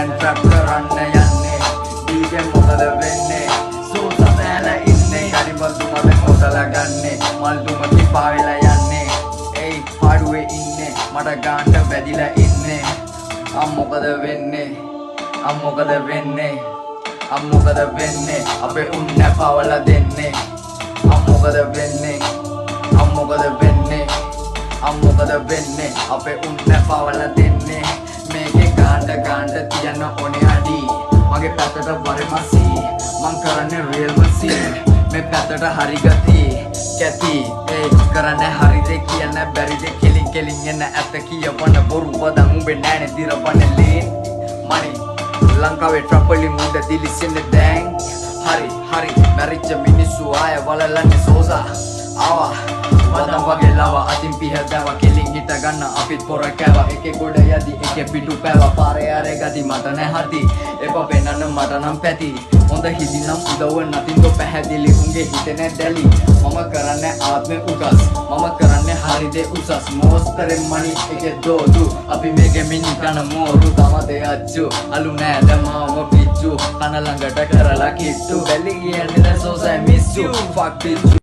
දැන් ට්‍රැප් කරන්න යන්නේ ඩීජේ මොකද වෙන්නේ සෝසා බෑලා ඉන්නේ ගරිබන්දු මම හොදලා ගන්නේ මල්දුම කිපා වෙලා යන්නේ ඒයි පාඩුවේ ඉන්නේ මට ගාන්න වැදිලා ඉන්නේ මොකද වෙන්නේ මොකද වෙන්නේ මොකද වෙන්නේ අපේ උන්න පවලා දෙන්නේ මොකද වෙන්නේ මොකද වෙන්නේ මොකද වෙන්නේ අපේ උන්න පවලා දෙන්නේ මේකේ ගාන්න තියන්න ඕනේ අඩි මගේ පැත්තට වරමසි මං කරන්නේ රියල් මසි මේ පැත්තට හරි ගති කැති ඒ කරන්නේ හරිද කියන්න බැරිද කෙලින් එන්න ඇත්ත කියවන්න බොරුව දන් උඹේ නෑනේ දිරවන්නේ ලේන් මනි ලංකාවේ ට්‍රපලින් උඩ දිලිසෙන්නේ දැන් හරි මැරිච්ච මිනිස්සු ආය වලලන්නේ සෝසා ආවා වදම් වගේ ලවා අතින් පිහදවා කෙලින් හිට ගන්න අපිත් පොර කෑවා එකේ ගොඩ යදි එකේ පිටු පෑවා පාරේ ආරේ ගති මට නෑ හති එපා පෙන්නන්න මට නම් පැති හොඳ හිදි නම් උදව්ව නතින් දෝ පැහැදිලි උන්ගේ හිතේ නෑ දැලි මම කරන්නේ ආත්මේ උගස් මම කරන්නේ හරිදේ උසස් මොස්තරේ මණි එකේ දෝදු අපි මේකේ මිනි කන මෝරු තමතේ අච්චු අලු නෑ දමාව පිච්චු කන ළඟට කරලා කිට්ටු බැලි කියන්නේ දැන් සෝසයි මිස් යු ෆක්